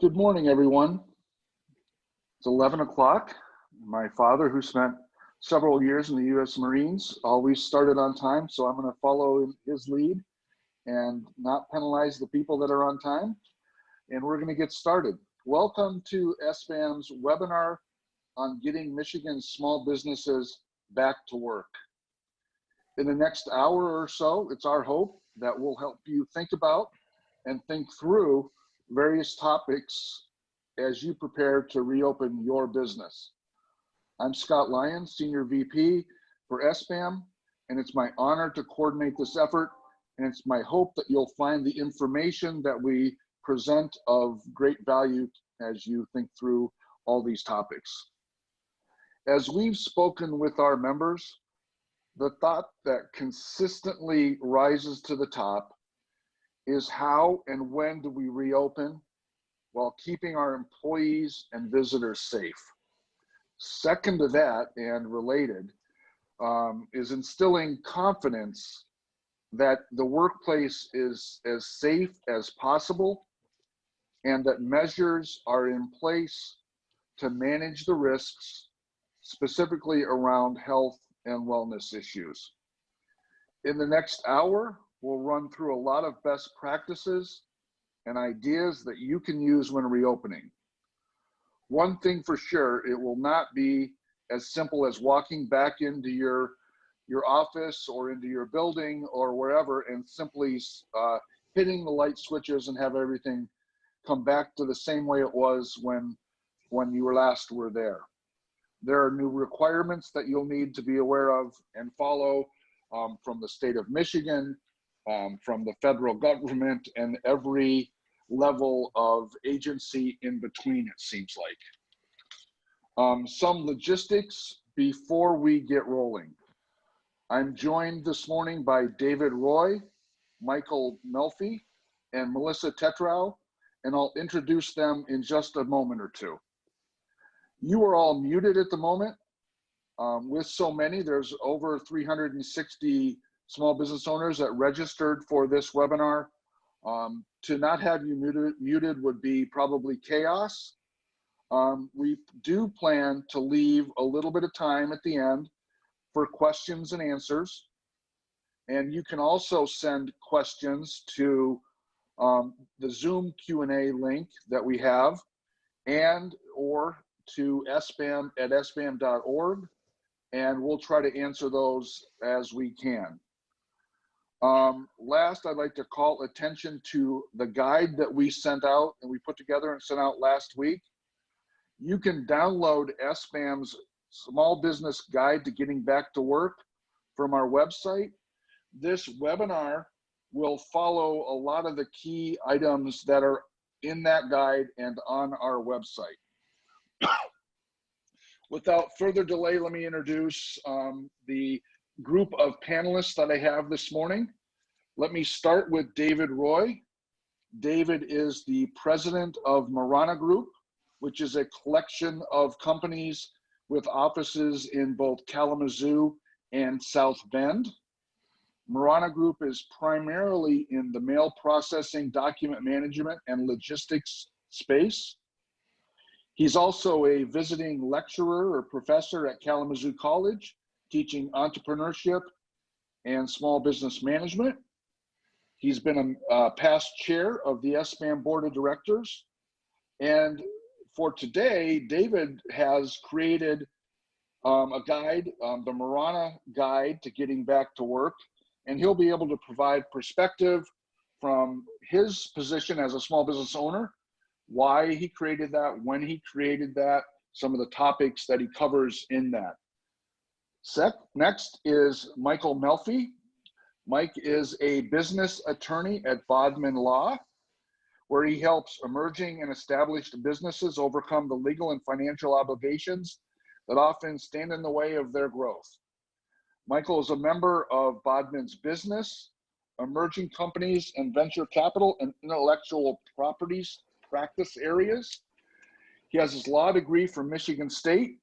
Good morning, everyone. It's 11 o'clock. My father, who spent several years in the U.S. Marines, always started on time, so I'm going to follow his lead and not penalize the people that are on time. And we're going to get started. Welcome to SBAM's webinar on getting Michigan's small businesses back to work. In the next hour or so, it's our hope that we'll help you think about and think through various topics as you prepare to reopen your business. I'm Scott Lyons, Senior VP for SBAM, and it's my honor to coordinate this effort, and it's my hope that you'll find the information that we present of great value as you think through all these topics. As we've spoken with our members, the thought that consistently rises to the top is how and when do we reopen while keeping our employees and visitors safe. Second to that, and related, is instilling confidence that the workplace is as safe as possible and that measures are in place to manage the risks, specifically around health and wellness issues. In the next hour, we'll run through a lot of best practices and ideas that you can use when reopening. One thing for sure, it will not be as simple as walking back into your office or into your building or wherever and simply hitting the light switches and have everything come back to the same way it was when you last were there. There are new requirements that you'll need to be aware of and follow from the state of Michigan, from the federal government, and every level of agency in between, it seems like. Some logistics before we get rolling. I'm joined this morning by David Roy, Michael Melfi, and Melissa Tetrow, and I'll introduce them in just a moment or two. You are all muted at the moment. With so many, there's over 360 small business owners that registered for this webinar. To not have you muted would be probably chaos. We do plan to leave a little bit of time at the end for questions and answers. And you can also send questions to the Zoom Q&A link that we have, and or to sbam@sbam.org, and we'll try to answer those as we can. Last, I'd like to call attention to the guide that we sent out and we put together and sent out last week. You can download SBAM's Small Business Guide to Getting Back to Work from our website. This webinar will follow a lot of the key items that are in that guide and on our website. Without further delay, let me introduce the group of panelists that I have this morning. Let me start with David Roy. David is the president of Marana Group, which is a collection of companies with offices in both Kalamazoo and South Bend. Marana Group is primarily in the mail processing, document management, and logistics space. He's also a visiting lecturer or professor at Kalamazoo College, teaching entrepreneurship and small business management. He's been a past chair of the SBAM Board of Directors. And for today, David has created a guide, the Marana Guide to Getting Back to Work, and he'll be able to provide perspective from his position as a small business owner, why he created that, when he created that, some of the topics that he covers in that. Next is Michael Melfi. Mike is a business attorney at Bodman Law, where he helps emerging and established businesses overcome the legal and financial obligations that often stand in the way of their growth. Michael is a member of Bodman's business, emerging companies, and venture capital and intellectual properties practice areas. He has his law degree from Michigan State,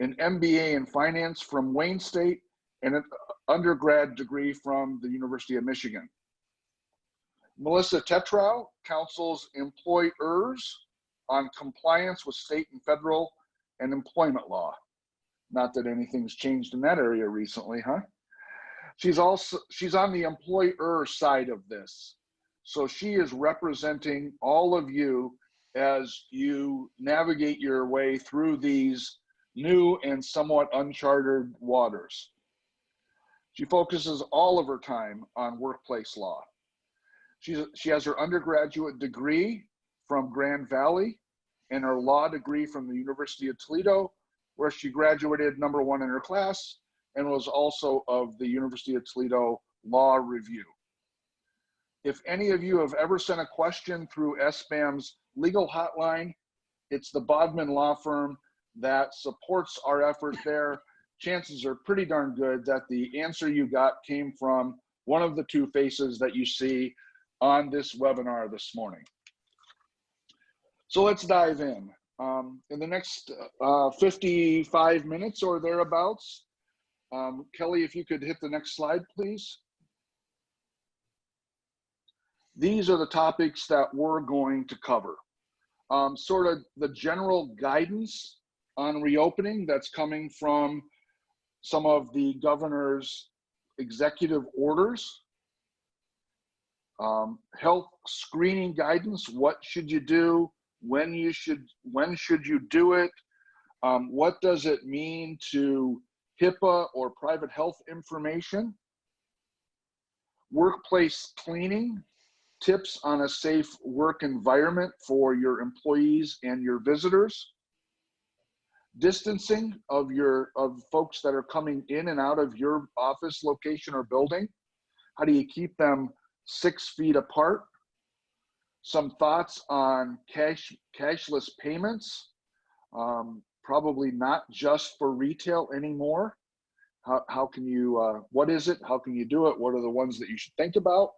an MBA in finance from Wayne State, and an undergrad degree from the University of Michigan. Melissa Tetrow counsels employers on compliance with state and federal and employment law. Not that anything's changed in that area recently, huh? She's on the employer side of this. So she is representing all of you as you navigate your way through these new and somewhat uncharted waters. She focuses all of her time on workplace law. She has her undergraduate degree from Grand Valley and her law degree from the University of Toledo, where she graduated #1 in her class and was also of the University of Toledo Law Review. If any of you have ever sent a question through SBAM's legal hotline, it's the Bodman Law Firm that supports our effort there. Chances are pretty darn good that the answer you got came from one of the two faces that you see on this webinar this morning. So let's dive in. In the next 55 minutes or thereabouts, Kelly, if you could hit the next slide, please. These are the topics that we're going to cover. Sort of the general guidance on reopening that's coming from some of the governor's executive orders. Health screening guidance, what should you do, when should you do it, what does it mean to HIPAA or private health information, workplace cleaning, tips on a safe work environment for your employees and your visitors, distancing of folks that are coming in and out of your office location or building. How do you keep them 6 feet apart? Some thoughts on cashless payments, probably not just for retail anymore. How can you, what is it? How can you do it? What are the ones that you should think about?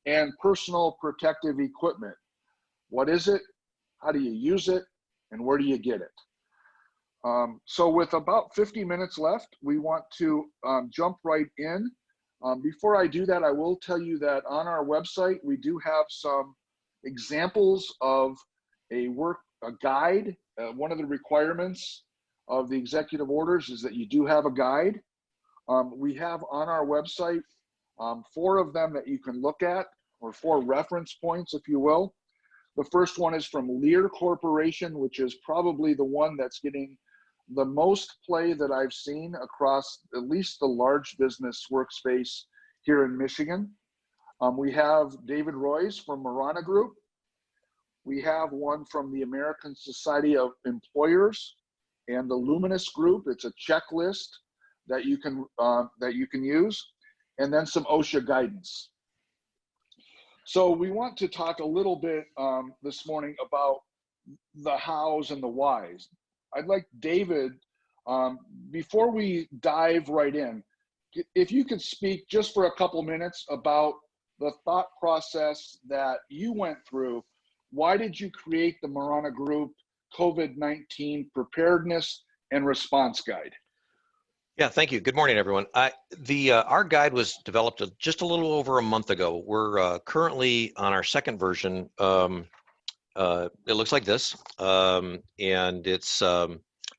And personal protective equipment. What is it? How do you use it? And where do you get it? So with about 50 minutes left, we want to jump right in. Before I do that, I will tell you that on our website, we do have some examples of a guide. One of the requirements of the executive orders is that you do have a guide. We have on our website 4 of them that you can look at, or 4 reference points, if you will. The first one is from Lear Corporation, which is probably the one that's getting the most play that I've seen across at least the large business workspace here in Michigan. We have David Roy's from Marana Group. We have one from the American Society of Employers and the Luminous Group. It's a checklist that you can use, and then some OSHA guidance. So we want to talk a little bit this morning about the hows and the whys. I'd like David, before we dive right in, if you could speak just for a couple minutes about the thought process that you went through. Why did you create the Marana Group COVID-19 Preparedness and Response Guide? Yeah, thank you. Good morning, everyone. Our guide was developed just a little over a month ago. We're currently on our second version. It looks like this, and it's I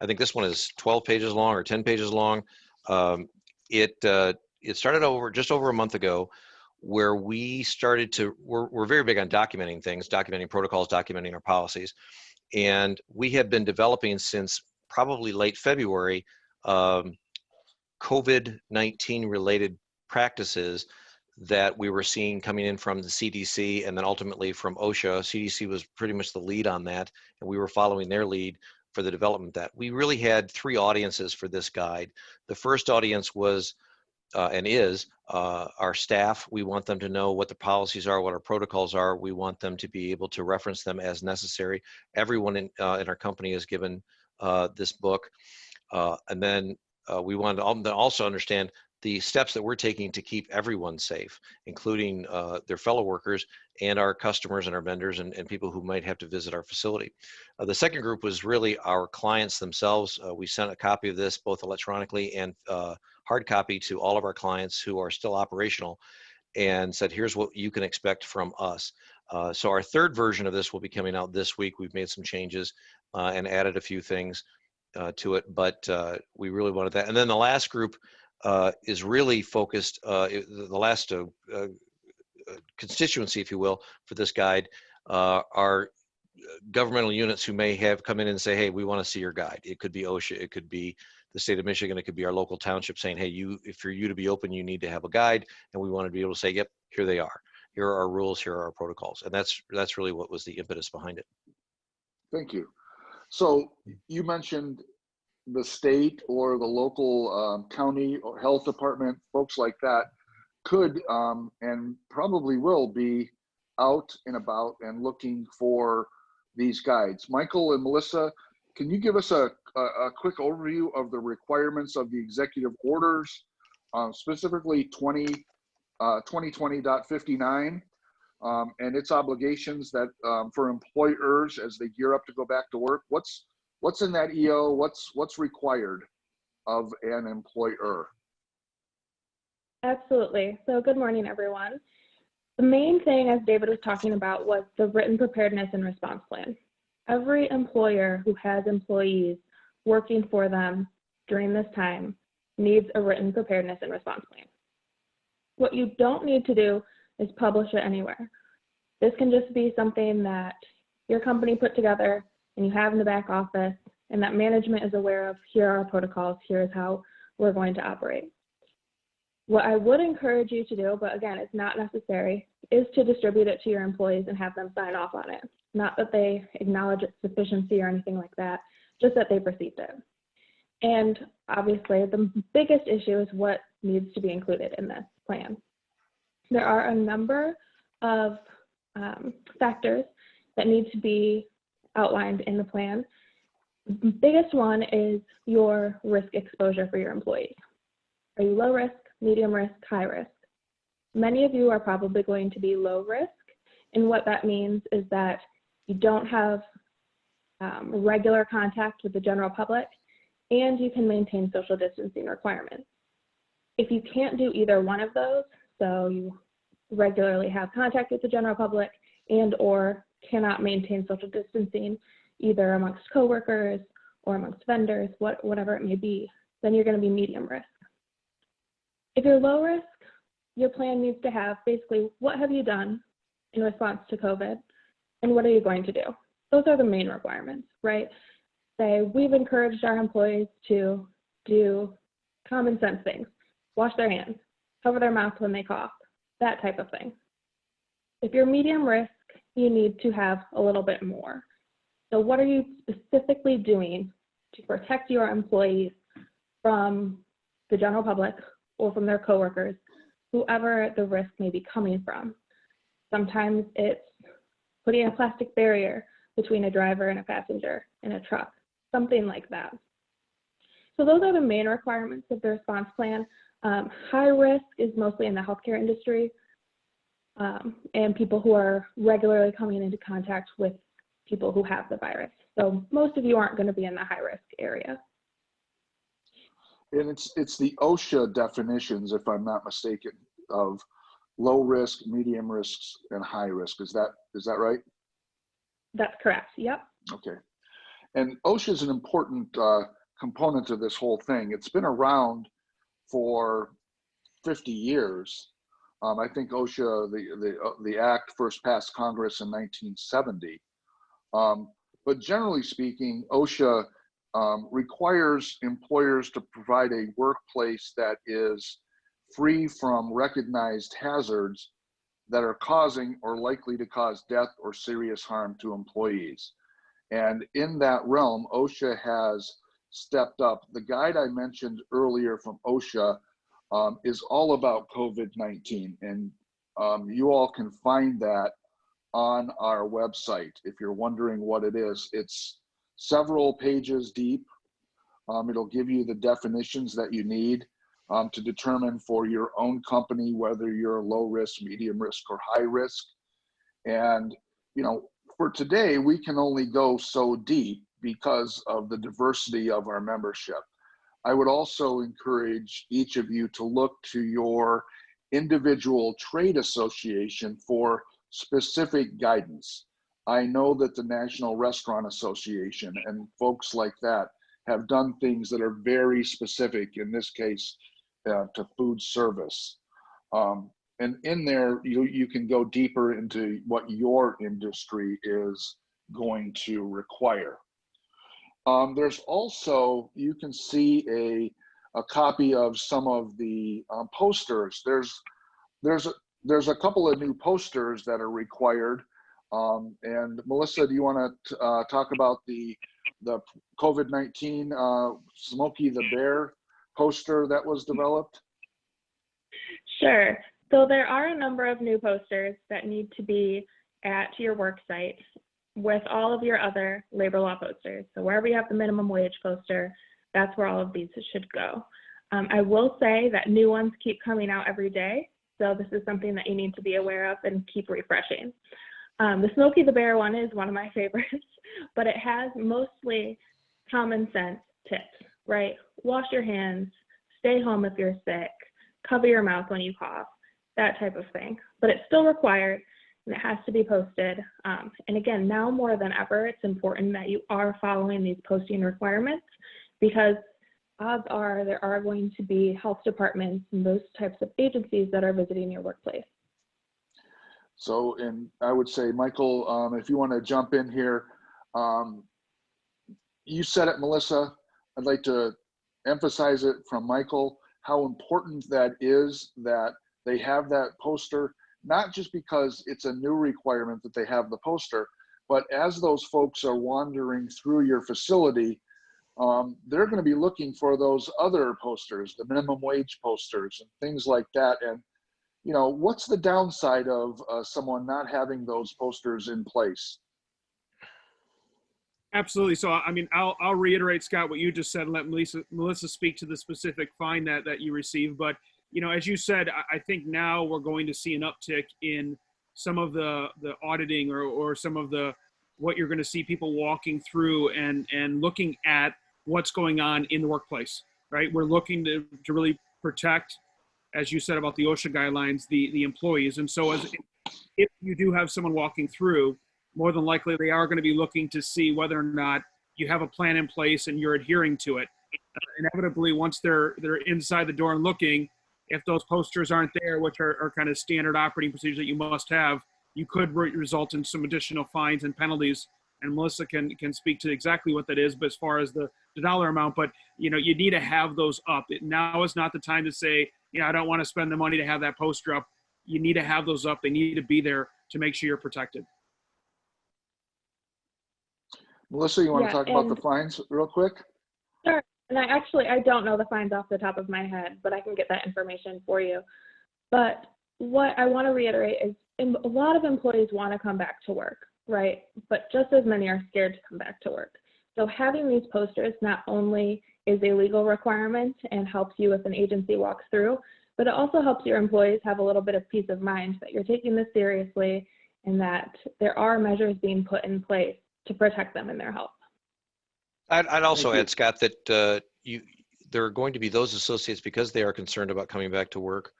think this one is 12 pages long or 10 pages long. It started just over a month ago, where we started to, we're very big on documenting things, documenting protocols, documenting our policies. And we have been developing since probably late February, COVID-19 related practices that we were seeing coming in from the CDC and then ultimately from OSHA. CDC was pretty much the lead on that, and we were following their lead for the development of that. We really had 3 audiences for this guide. The first audience was and is our staff. We want them to know what the policies are, what our protocols are. We want them to be able to reference them as necessary. Everyone in our company is given this book. And then we want to also understand the steps that we're taking to keep everyone safe, including their fellow workers and our customers and our vendors and people who might have to visit our facility. The second group was really our clients themselves. We sent a copy of this both electronically and hard copy to all of our clients who are still operational, and said, here's what you can expect from us. So our third version of this will be coming out this week. We've made some changes and added a few things to it, but we really wanted that. And then the last group is really focused, the last constituency, if you will, for this guide are governmental units who may have come in and say, hey, we want to see your guide. It could be OSHA, it could be the state of Michigan, it could be our local township saying, hey, if for you to be open, you need to have a guide. And we want to be able to say, yep, here they are. Here are our rules, here are our protocols. And that's really what was the impetus behind it. Thank you. So you mentioned the state or the local county or health department, folks like that could and probably will be out and about and looking for these guides. Michael and Melissa, can you give us a quick overview of the requirements of the executive orders, specifically 2020.59 and its obligations that for employers as they gear up to go back to work? What's in that EO? What's required of an employer? Absolutely. So good morning, everyone. The main thing, as David was talking about, was the written preparedness and response plan. Every employer who has employees working for them during this time needs a written preparedness and response plan. What you don't need to do is publish it anywhere. This can just be something that your company put together and you have in the back office, and that management is aware of. Here are our protocols, here's how we're going to operate. What I would encourage you to do, but again, it's not necessary, is to distribute it to your employees and have them sign off on it. Not that they acknowledge its sufficiency or anything like that, just that they received it. And obviously, the biggest issue is what needs to be included in this plan. There are a number of factors that need to be outlined in the plan. The biggest one is your risk exposure for your employees. Are you low risk, medium risk, high risk? Many of you are probably going to be low risk, and what that means is that you don't have regular contact with the general public, and you can maintain social distancing requirements. If you can't do either one of those, so you regularly have contact with the general public and or cannot maintain social distancing either amongst coworkers or amongst vendors, whatever it may be, then you're going to be medium risk. If you're low risk, your plan needs to have basically what have you done in response to COVID and what are you going to do? Those are the main requirements, right? Say we've encouraged our employees to do common sense things, wash their hands, cover their mouth when they cough, that type of thing. If you're medium risk, you need to have a little bit more. So what are you specifically doing to protect your employees from the general public or from their coworkers, whoever the risk may be coming from? Sometimes it's putting a plastic barrier between a driver and a passenger in a truck, something like that. So those are the main requirements of the response plan. High risk is mostly in the healthcare industry and people who are regularly coming into contact with people who have the virus. So most of you aren't going to be in the high risk area. And it's the OSHA definitions, if I'm not mistaken, of low risk, medium risks, and high risk. Is that right? That's correct. Yep. Okay. And OSHA is an important component of this whole thing. It's been around for 50 years. I think OSHA, the act first passed Congress in 1970. But generally speaking, OSHA requires employers to provide a workplace that is free from recognized hazards that are causing or likely to cause death or serious harm to employees. And in that realm, OSHA has stepped up. The guide I mentioned earlier from OSHA is all about COVID-19, and you all can find that on our website. If you're wondering what it is, it's several pages deep. It'll give you the definitions that you need to determine for your own company whether you're low risk, medium risk, or high risk. And for today, we can only go so deep because of the diversity of our membership. I would also encourage each of you to look to your individual trade association for specific guidance. I know that the National Restaurant Association and folks like that have done things that are very specific, in this case, to food service. And in there, you can go deeper into what your industry is going to require. There's also, you can see a copy of some of the posters. There's a couple of new posters that are required. And Melissa, do you want to talk about the COVID-19 Smokey the Bear poster that was developed? Sure. So there are a number of new posters that need to be at your work site with all of your other labor law posters. So wherever you have the minimum wage poster, that's where all of these should go. I will say that new ones keep coming out every day. So this is something that you need to be aware of and keep refreshing. The Smokey the Bear one is one of my favorites, but it has mostly common sense tips, right? Wash your hands, stay home if you're sick, cover your mouth when you cough, that type of thing. But it's still required and it has to be posted. And again, now more than ever, it's important that you are following these posting requirements, because odds are there are going to be health departments and those types of agencies that are visiting your workplace. So, and I would say, Michael, if you want to jump in here, you said it, Melissa. I'd like to emphasize it from Michael, how important that is that they have that poster, not just because it's a new requirement that they have the poster, but as those folks are wandering through your facility, they're going to be looking for those other posters, the minimum wage posters and things like that. And you know, what's the downside of someone not having those posters in place? Absolutely. So, I mean, I'll reiterate, Scott, what you just said, and let Melissa speak to the specific fine that you received. But, you know, as you said, I think now we're going to see an uptick in some of the auditing or some of what you're going to see people walking through and looking at what's going on in the workplace, right? We're looking to really protect, as you said about the OSHA guidelines, the employees. And so if you do have someone walking through, more than likely they are going to be looking to see whether or not you have a plan in place and you're adhering to it. Inevitably, once they're inside the door and looking, if those posters aren't there, which are kind of standard operating procedures that you must have, you could result in some additional fines and penalties. And Melissa can speak to exactly what that is, but as far as the dollar amount, but you know, you need to have those up. Now is not the time to say, you know, I don't want to spend the money to have that poster up. You need to have those up. They need to be there to make sure you're protected. Melissa, you want to talk about the fines real quick? Sure. And I don't know the fines off the top of my head, but I can get that information for you. But what I want to reiterate is a lot of employees want to come back to work, right? But just as many are scared to come back to work. So having these posters not only is a legal requirement and helps you if an agency walks through, but it also helps your employees have a little bit of peace of mind that you're taking this seriously and that there are measures being put in place to protect them and their health. I'd also add, Scott, that there are going to be those associates, because they are concerned about coming back to work.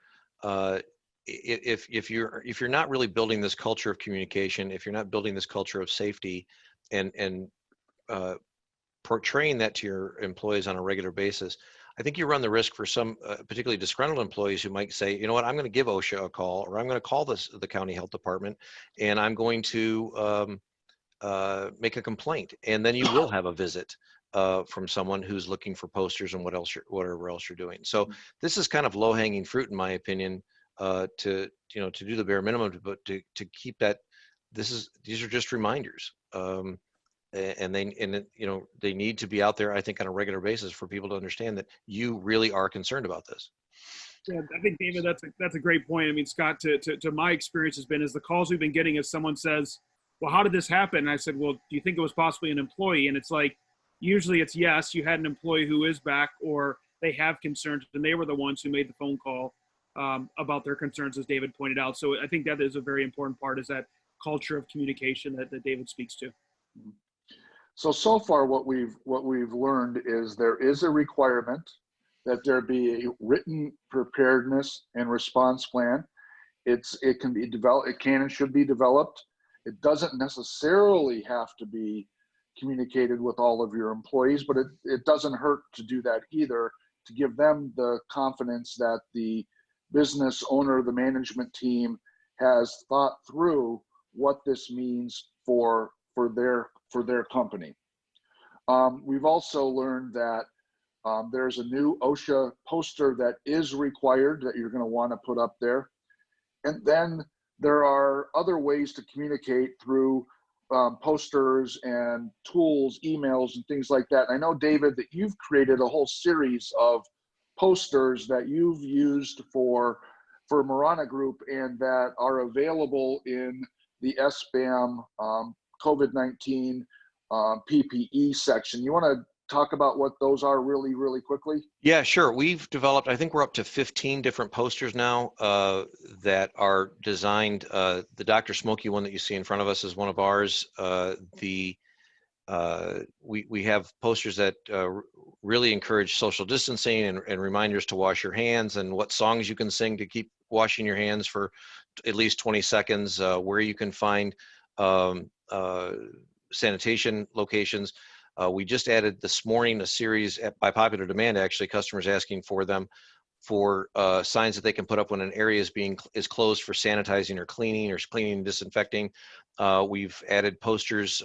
If you're not really building this culture of communication, if you're not building this culture of safety, and portraying that to your employees on a regular basis, I think you run the risk for some particularly disgruntled employees who might say, you know what, I'm going to give OSHA a call, or I'm going to call the county health department, and I'm going to make a complaint. And then you will have a visit from someone who's looking for posters and whatever else you're doing. So this is kind of low-hanging fruit, in my opinion, to do the bare minimum, but to keep that. These are just reminders. And they need to be out there, I think, on a regular basis for people to understand that you really are concerned about this. Yeah, I think, David, that's a great point. I mean, Scott, to my experience has been, is the calls we've been getting is someone says, well, how did this happen? And I said, well, do you think it was possibly an employee? And it's like, usually it's yes, you had an employee who is back, or they have concerns, and they were the ones who made the phone call about their concerns, as David pointed out. So I think that is a very important part, is that culture of communication that David speaks to. So far what we've learned is there is a requirement that there be a written preparedness and response plan. it can be developed, it can and should be developed. It doesn't necessarily have to be communicated with all of your employees, but it doesn't hurt to do that either, to give them the confidence that the business owner, the management team has thought through what this means for their company. We've also learned that there's a new OSHA poster that is required that you're going to want to put up there. And then there are other ways to communicate through posters and tools, emails, and things like that. And I know, David, that you've created a whole series of posters that you've used for Marana Group and that are available in the SBAM COVID-19 PPE section. You want to talk about what those are really, really quickly? Yeah, sure. We've developed, I think we're up to 15 different posters now that are designed. The Dr. Smokey one that you see in front of us is one of ours. We have posters that really encourage social distancing and reminders to wash your hands and what songs you can sing to keep washing your hands for at least 20 seconds, where you can find sanitation locations. We just added this morning a series by popular demand, actually, customers asking for them for signs that they can put up when an area is closed for sanitizing or cleaning and disinfecting. We've added posters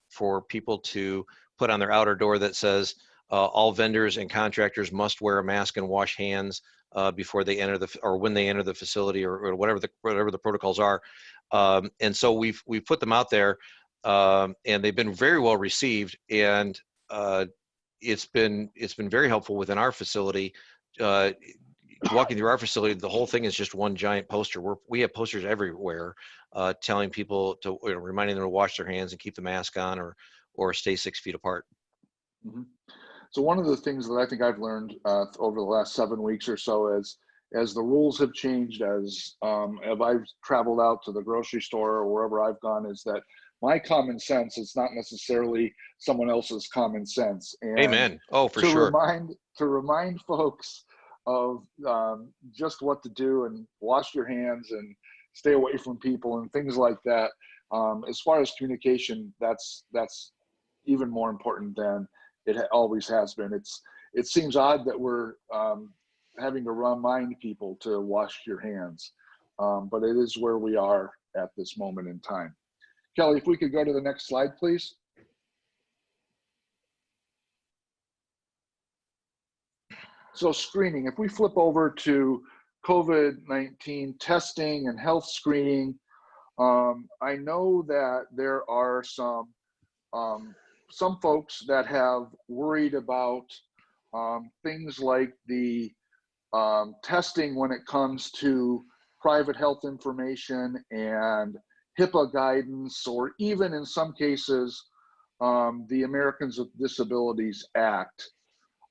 for people to put on their outer door that says all vendors and contractors must wear a mask and wash hands before they enter or when they enter the facility or whatever the protocols are. And so we've put them out there. And they've been very well received, and it's been very helpful within our facility. Walking through our facility, the whole thing is just one giant poster. We have posters everywhere, telling people to, reminding them to wash their hands and keep the mask on, or stay 6 feet apart. Mm-hmm. So one of the things that I think I've learned over the last 7 weeks or so is, as the rules have changed, as I've traveled out to the grocery store or wherever I've gone, is that my common sense is not necessarily someone else's common sense. And amen. Oh, for sure. To remind folks of just what to do and wash your hands and stay away from people and things like that. As far as communication, that's even more important than it always has been. It seems odd that we're having to remind people to wash your hands, but it is where we are at this moment in time. Kelly, if we could go to the next slide, please. So screening, if we flip over to COVID-19 testing and health screening, I know that there are some folks that have worried about things like the testing when it comes to private health information and HIPAA guidance, or even in some cases, the Americans with Disabilities Act.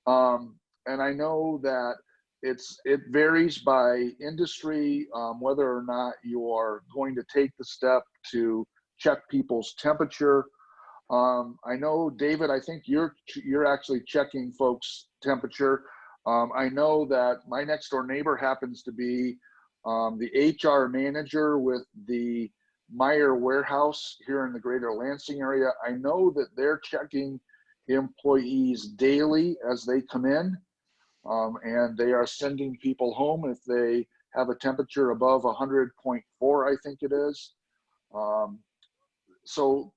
And I know that it varies by industry, whether or not you are going to take the step to check people's temperature. I know, David, I think you're actually checking folks' temperature. I know that my next door neighbor happens to be the HR manager with the Meyer warehouse here in the greater Lansing area. I know that they're checking employees daily as they come in, and they are sending people home if they have a temperature above 100.4, I think it is. So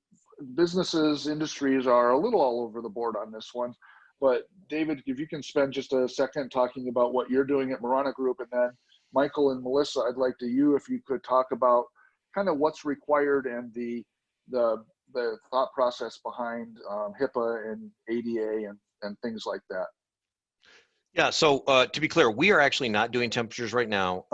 businesses, industries are a little all over the board on this one. But David, if you can spend just a second talking about what you're doing at Marana Group, and then Michael and Melissa, I'd like if you could talk about kind of what's required and the thought process behind HIPAA and ADA and things like that. Yeah, so to be clear, we are actually not doing temperatures right now.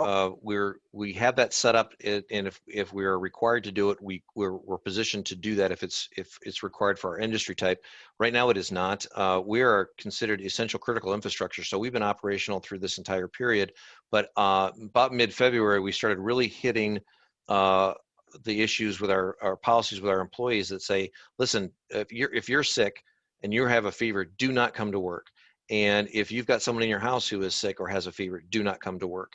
We have that set up, and if we are required to do it, we're positioned to do that if it's required for our industry type. Right now, it is not. We are considered essential critical infrastructure, so we've been operational through this entire period. But about mid-February, we started really hitting the issues with our policies with our employees that say, listen, if you're sick and you have a fever, do not come to work. And if you've got someone in your house who is sick or has a fever, do not come to work.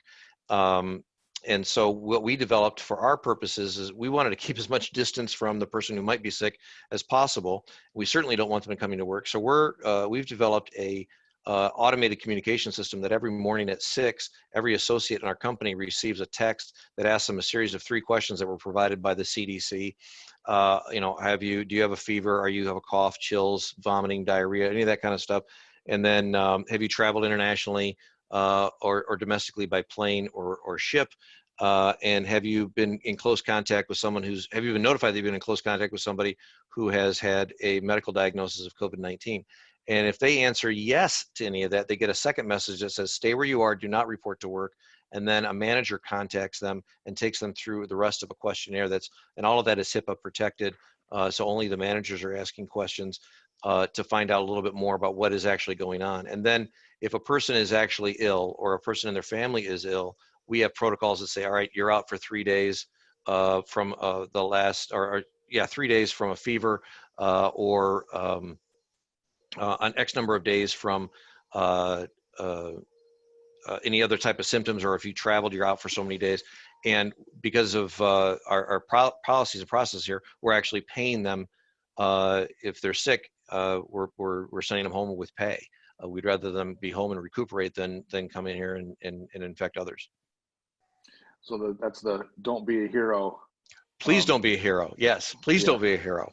And so what we developed for our purposes is we wanted to keep as much distance from the person who might be sick as possible. We certainly don't want them coming to work. So we've developed a automated communication system that every morning at 6, every associate in our company receives a text that asks them a series of 3 questions that were provided by the CDC. You know, do you have a fever? Are you have a cough, chills, vomiting, diarrhea, any of that kind of stuff? And then have you traveled internationally or domestically by plane or ship? And have you been in close contact with someone have you been notified that you've been in close contact with somebody who has had a medical diagnosis of COVID-19? And if they answer yes to any of that, they get a second message that says, stay where you are, do not report to work. And then a manager contacts them and takes them through the rest of a questionnaire and all of that is HIPAA protected. So only the managers are asking questions to find out a little bit more about what is actually going on. And then if a person is actually ill or a person in their family is ill, we have protocols that say, all right, you're out for 3 days from 3 days from a fever or an X number of days from any other type of symptoms, or if you traveled, you're out for so many days. And because of our policies and process here, we're actually paying them if they're sick. We're sending them home with pay. We'd rather them be home and recuperate than come in here and infect others. So that's the don't be a hero. Please don't be a hero. Yes, please don't be a hero.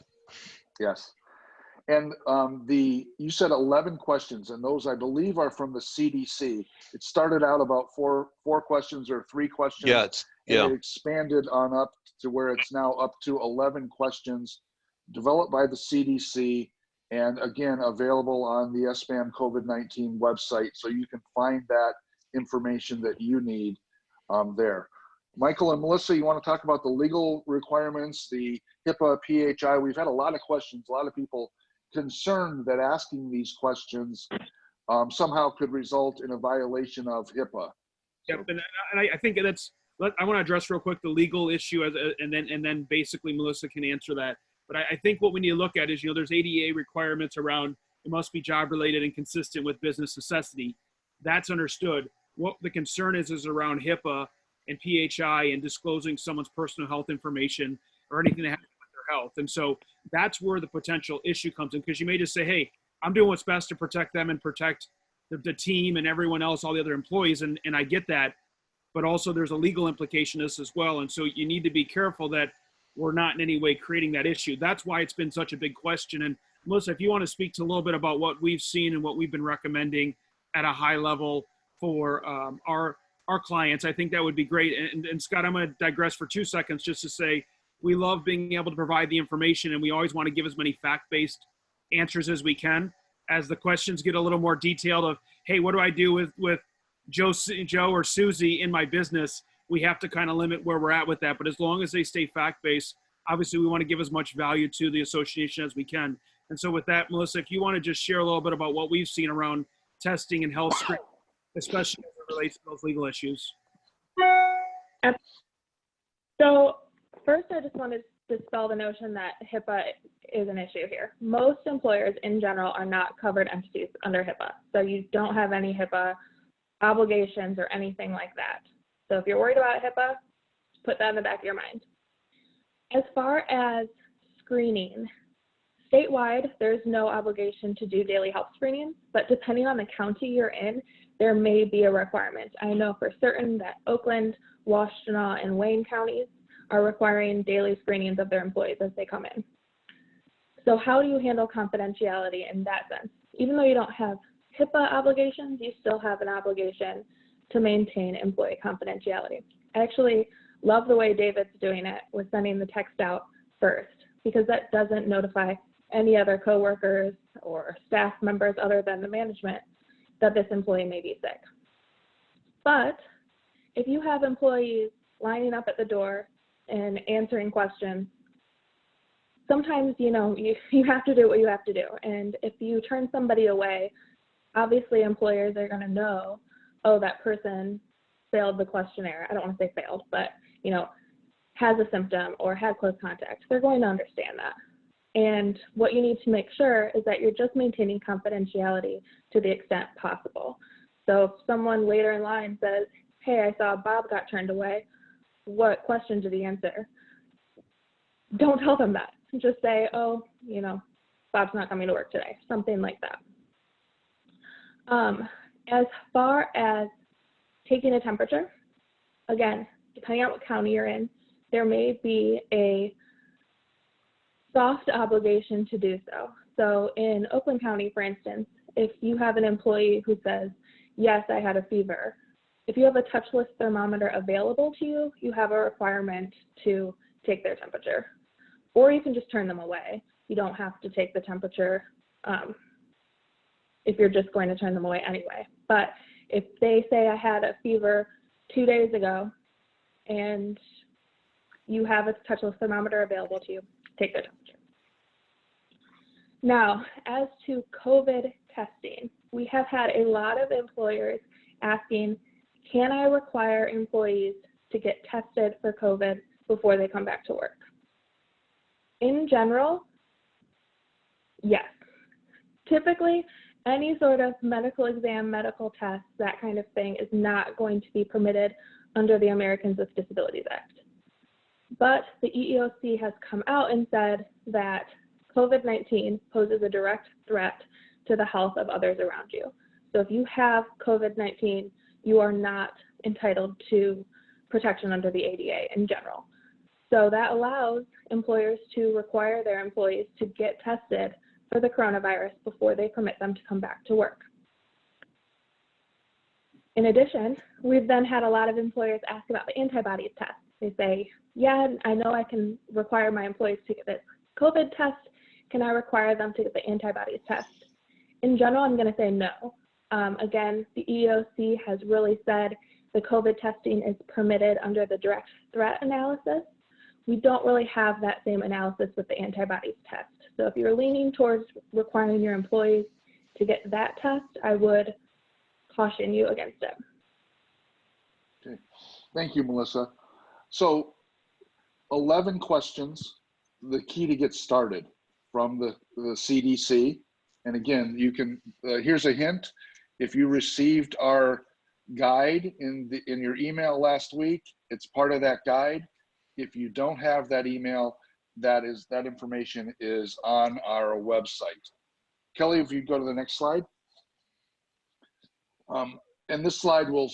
Yes. And you said 11 questions, and those I believe are from the CDC. It started out about four questions or 3 questions. Yeah, It expanded on up to where it's now up to 11 questions, developed by the CDC, and again available on the SBAM COVID-19 website, so you can find that information that you need there. Michael and Melissa, you want to talk about the legal requirements, the HIPAA, PHI? We've had a lot of questions, a lot of people concerned that asking these questions somehow could result in a violation of HIPAA. Yep, and I think I want to address real quick the legal issue, and then basically Melissa can answer that. But I think what we need to look at is, there's ADA requirements around it must be job related and consistent with business necessity. That's understood. What the concern is around HIPAA and PHI and disclosing someone's personal health information or anything that has to do with their health. And so that's where the potential issue comes in, because you may just say, hey, I'm doing what's best to protect them and protect the team and everyone else, all the other employees. And I get that, but also there's a legal implication to this as well. And so you need to be careful that we're not in any way creating that issue. That's why it's been such a big question. And Melissa, if you want to speak to a little bit about what we've seen and what we've been recommending at a high level for our clients, I think that would be great. And Scott, I'm going to digress for 2 seconds just to say we love being able to provide the information, and we always want to give as many fact-based answers as we can. As the questions get a little more detailed of, hey, what do I do with Joe or Susie in my business? We have to kind of limit where we're at with that. But as long as they stay fact-based, obviously we want to give as much value to the association as we can. And so with that, Melissa, if you want to just share a little bit about what we've seen around testing and health screening, especially as it relates to those legal issues. So first, I just wanted to dispel the notion that HIPAA is an issue here. Most employers in general are not covered entities under HIPAA. So you don't have any HIPAA obligations or anything like that. So if you're worried about HIPAA, put that in the back of your mind. As far as screening, statewide, there's no obligation to do daily health screenings, but depending on the county you're in, there may be a requirement. I know for certain that Oakland, Washtenaw, and Wayne counties are requiring daily screenings of their employees as they come in. So how do you handle confidentiality in that sense? Even though you don't have HIPAA obligations, you still have an obligation to maintain employee confidentiality. I actually love the way David's doing it with sending the text out first, because that doesn't notify any other coworkers or staff members other than the management that this employee may be sick. But if you have employees lining up at the door and answering questions, sometimes, you have to do what you have to do. And if you turn somebody away, obviously employers are going to know, oh, that person failed the questionnaire. I don't want to say failed, but, has a symptom or had close contact. They're going to understand that. And what you need to make sure is that you're just maintaining confidentiality to the extent possible. So if someone later in line says, hey, I saw Bob got turned away, what question did he answer? Don't tell them that. Just say, oh, you know, Bob's not coming to work today, something like that. As far as taking a temperature, again, depending on what county you're in, there may be a soft obligation to do so. So in Oakland County, for instance, if you have an employee who says, yes, I had a fever, if you have a touchless thermometer available to you, you have a requirement to take their temperature. Or you can just turn them away. You don't have to take the temperature if you're just going to turn them away anyway. But if they say I had a fever 2 days ago and you have a touchless thermometer available to you, take their temperature. Now, as to COVID testing, we have had a lot of employers asking, can I require employees to get tested for COVID before they come back to work? In general, yes. Typically, any sort of medical exam, medical test, that kind of thing is not going to be permitted under the Americans with Disabilities Act. But the EEOC has come out and said that COVID-19 poses a direct threat to the health of others around you. So if you have COVID-19, you are not entitled to protection under the ADA in general. So that allows employers to require their employees to get tested for the coronavirus before they permit them to come back to work. In addition, we've then had a lot of employers ask about the antibodies test. They say, yeah, I know I can require my employees to get this COVID test. Can I require them to get the antibodies test? In general, I'm going to say no. Again, the EEOC has really said the COVID testing is permitted under the direct threat analysis. We don't really have that same analysis with the antibodies test. So if you're leaning towards requiring your employees to get that test, I would caution you against it. Okay, thank you, Melissa. So 11 questions, the key to get started from the CDC. And again, you can, here's a hint. If you received our guide in your email last week, it's part of that guide. If you don't have that email, that information is on our website. Kelly, if you go to the next slide. And this slide will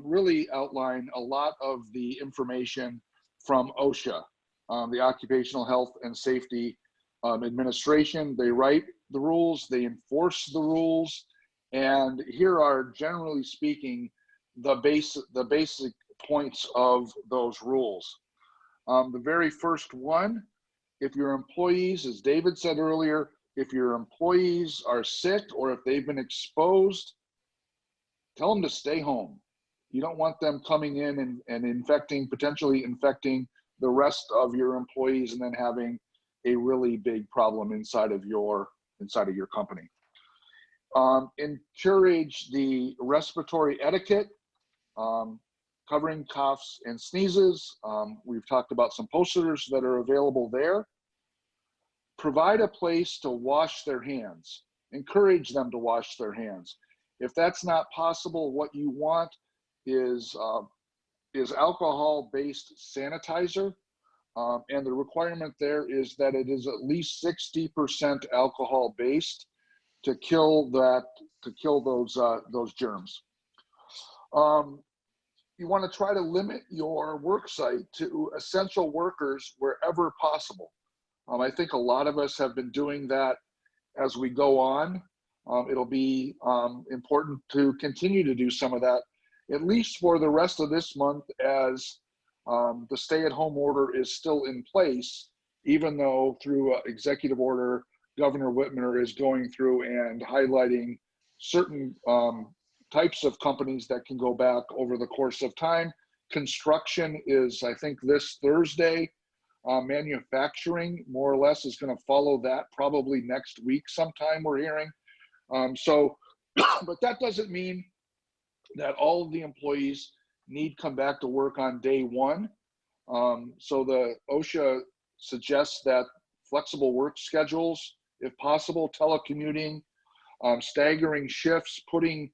really outline a lot of the information from OSHA, the Occupational Health and Safety Administration. They write the rules, they enforce the rules, and here are, generally speaking, the basic points of those rules. The very first one, if your employees, as David said earlier, if your employees are sick or if they've been exposed, tell them to stay home. You don't want them coming in and potentially infecting the rest of your employees and then having a really big problem inside of your company. Encourage the respiratory etiquette, covering coughs and sneezes. We've talked about some posters that are available there. Provide a place to wash their hands. Encourage them to wash their hands. If that's not possible, what you want is alcohol-based sanitizer. And the requirement there is that it is at least 60% alcohol-based to kill those germs. You want to try to limit your work site to essential workers wherever possible. I think a lot of us have been doing that as we go on. It'll be important to continue to do some of that, at least for the rest of this month, as the stay-at-home order is still in place, even though through executive order, Governor Whitmer is going through and highlighting certain types of companies that can go back over the course of time. Construction is, I think, this Thursday. Manufacturing, more or less, is going to follow that probably next week sometime, we're hearing. But that doesn't mean that all of the employees need come back to work on day one. So the OSHA suggests that flexible work schedules, if possible, telecommuting, staggering shifts, putting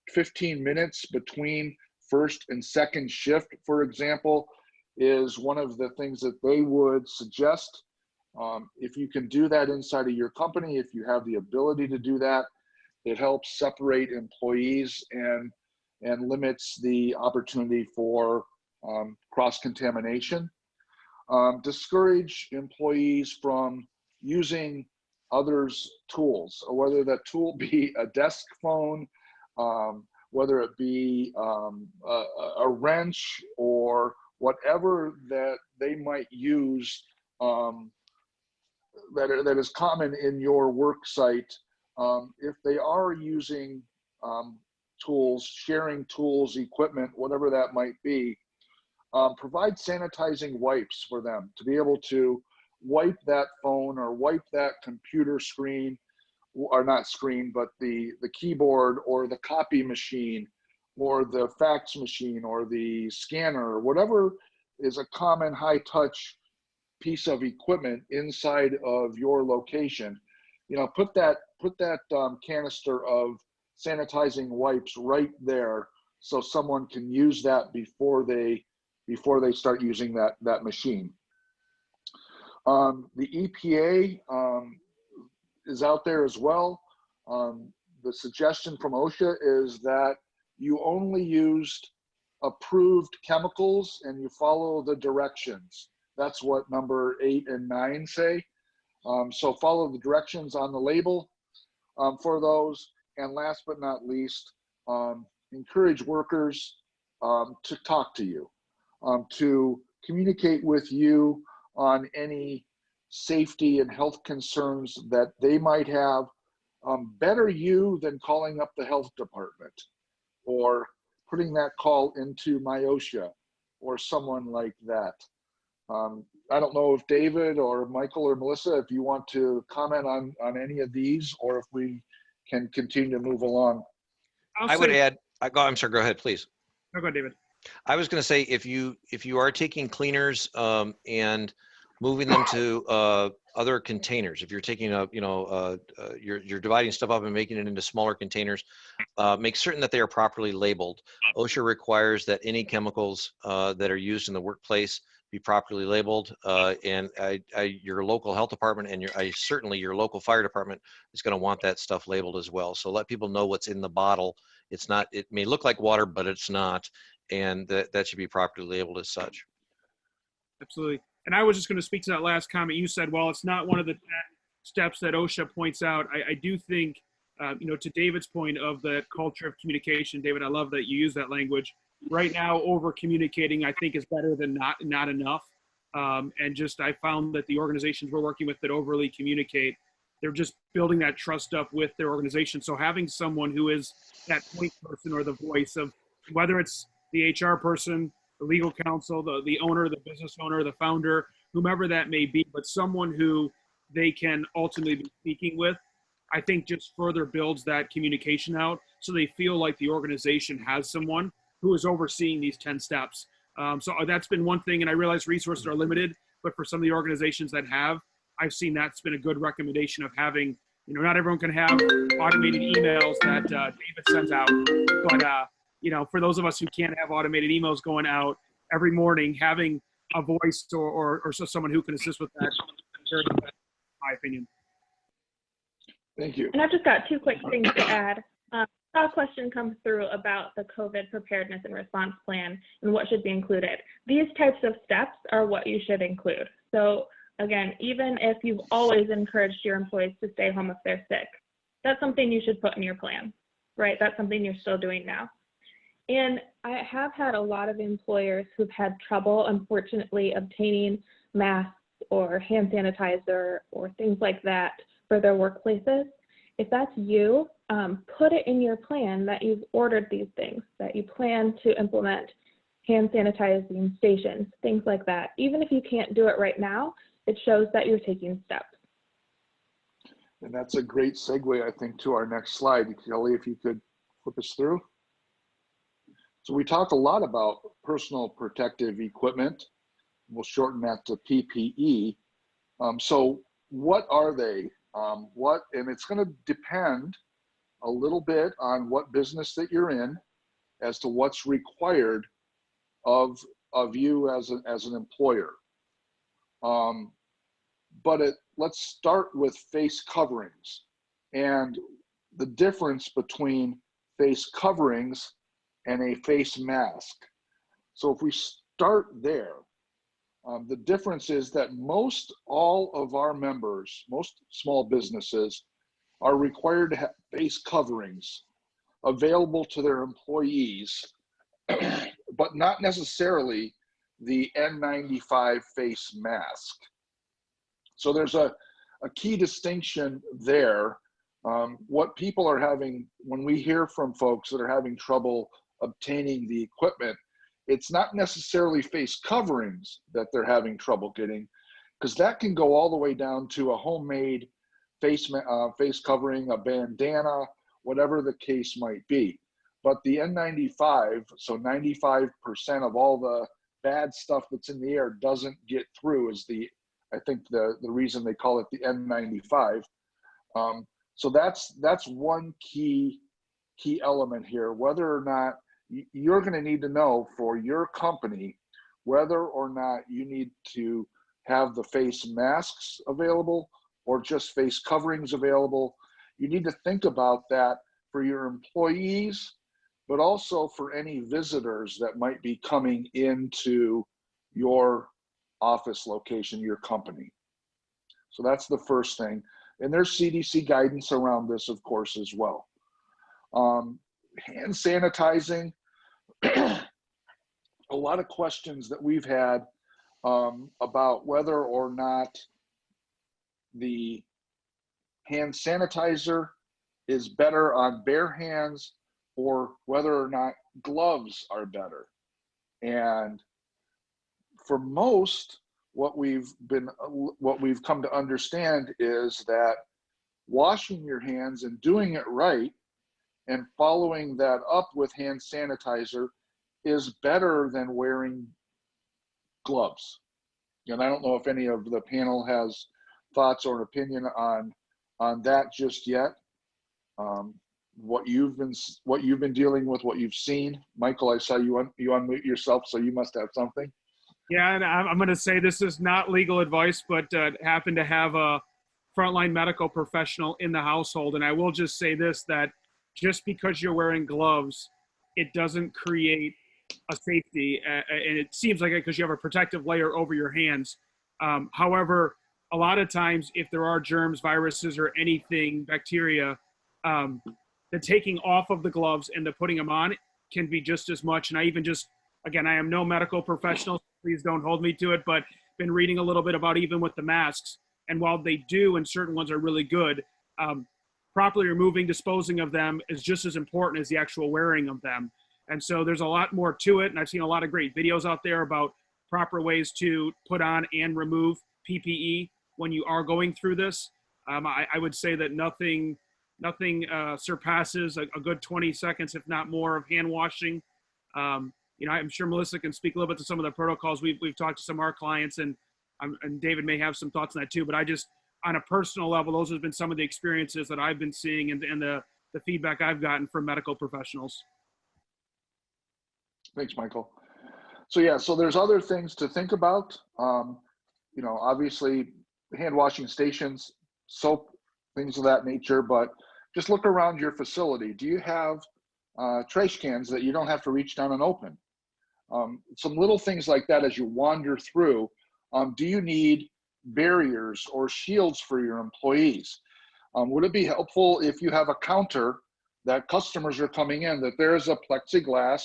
15 minutes between first and second shift, for example, is one of the things that they would suggest. If you can do that inside of your company, if you have the ability to do that, it helps separate employees and limits the opportunity for cross-contamination. Discourage employees from using others' tools, or whether that tool be a desk phone, whether it be a wrench, or whatever that they might use that is common in your work site. If they are using tools, sharing tools, equipment, whatever that might be, provide sanitizing wipes for them to be able to wipe that phone or wipe that computer screen, or not screen, but the keyboard or the copy machine or the fax machine or the scanner, or whatever is a common high touch piece of equipment inside of your location. You know, put that canister of sanitizing wipes right there, so someone can use that before they start using that machine. The EPA is out there as well. The suggestion from OSHA is that you only used approved chemicals and you follow the directions. That's what number 8 and 9 say. So follow the directions on the label for those. And last but not least, encourage workers to talk to you, to communicate with you on any safety and health concerns that they might have. Better you than calling up the health department or putting that call into MyOSHA or someone like that. I don't know if David or Michael or Melissa, if you want to comment on any of these, or if we can continue to move along. I would add, I'm sorry, go ahead, please. No, go ahead, David. I was going to say, if you are taking cleaners and moving them to other containers, if you're taking you're dividing stuff up and making it into smaller containers, make certain that they are properly labeled. OSHA requires that any chemicals that are used in the workplace be properly labeled, and your local health department and certainly your local fire department is going to want that stuff labeled as well. So let people know what's in the bottle. It's not. It may look like water, but it's not, and that should be properly labeled as such. Absolutely. And I was just going to speak to that last comment you said. While it's not one of the steps that OSHA points out, I do think, to David's point of the culture of communication, David, I love that you use that language. Right now, over communicating, I think, is better than not enough. And just, I found that the organizations we're working with that overly communicate, they're just building that trust up with their organization. So having someone who is that point person or the voice of, whether it's the HR person, the legal counsel, the owner, the business owner, the founder, whomever that may be, but someone who they can ultimately be speaking with, I think just further builds that communication out, so they feel like the organization has someone who is overseeing these 10 steps. So that's been one thing, and I realize resources are limited, but for some of the organizations that have, I've seen that's been a good recommendation of having, not everyone can have automated emails that David sends out, but for those of us who can't have automated emails going out every morning, having a voice or someone who can assist with that, in my opinion. Thank you. And I've just got 2 quick things to add. A question comes through about the COVID preparedness and response plan and what should be included. These types of steps are what you should include. So again, even if you've always encouraged your employees to stay home if they're sick, that's something you should put in your plan, right? That's something you're still doing now. And I have had a lot of employers who've had trouble, unfortunately, obtaining masks or hand sanitizer or things like that for their workplaces. If that's you, put it in your plan that you've ordered these things, that you plan to implement hand sanitizing stations, things like that. Even if you can't do it right now, it shows that you're taking steps. And that's a great segue, I think, to our next slide. Kelly, if you could flip us through. So we talked a lot about personal protective equipment. We'll shorten that to PPE. So what are they? And it's going to depend a little bit on what business that you're in as to what's required of you as an employer. But let's start with face coverings and the difference between face coverings and a face mask. So if we start there, the difference is that most all of our members, most small businesses, are required to have face coverings available to their employees, but not necessarily the N95 face mask. So there's a key distinction there. What people are having, when we hear from folks that are having trouble obtaining the equipment, it's not necessarily face coverings that they're having trouble getting, because that can go all the way down to a homemade face covering, a bandana, whatever the case might be. But the N95, so 95% of all the bad stuff that's in the air doesn't get through, is I think the reason they call it the N95. So that's one key element here, whether or not you're going to need to know for your company whether or not you need to have the face masks available or just face coverings available. You need to think about that for your employees, but also for any visitors that might be coming into your office location, your company. So that's the first thing. And there's CDC guidance around this, of course, as well. Hand sanitizing, a lot of questions that we've had about whether or not the hand sanitizer is better on bare hands or whether or not gloves are better. And for most, what we've come to understand is that washing your hands and doing it right and following that up with hand sanitizer is better than wearing gloves. And I don't know if any of the panel has thoughts or an opinion on that just yet. What you've been dealing with, what you've seen. Michael, I saw you unmute yourself, so you must have something. Yeah, and I'm going to say this is not legal advice, but happen to have a frontline medical professional in the household. And I will just say this, that just because you're wearing gloves, it doesn't create a safety. And it seems like it because you have a protective layer over your hands. However, a lot of times, if there are germs, viruses, or anything, bacteria, the taking off of the gloves and the putting them on can be just as much. And I even just, again, I am no medical professional, so please don't hold me to it, but been reading a little bit about even with the masks. And while they do, and certain ones are really good, properly removing, disposing of them is just as important as the actual wearing of them. And so there's a lot more to it. And I've seen a lot of great videos out there about proper ways to put on and remove PPE when you are going through this. I would say that nothing surpasses a good 20 seconds, if not more, of hand washing. I'm sure Melissa can speak a little bit to some of the protocols. We've talked to some of our clients, and David may have some thoughts on that too. But I just, on a personal level, those have been some of the experiences that I've been seeing and the feedback I've gotten from medical professionals. Thanks, Michael. So there's other things to think about. Obviously hand washing stations, soap, things of that nature, but just look around your facility. Do you have trash cans that you don't have to reach down and open? Some little things like that as you wander through. Do you need barriers or shields for your employees? Would it be helpful if you have a counter that customers are coming in, that there's a plexiglass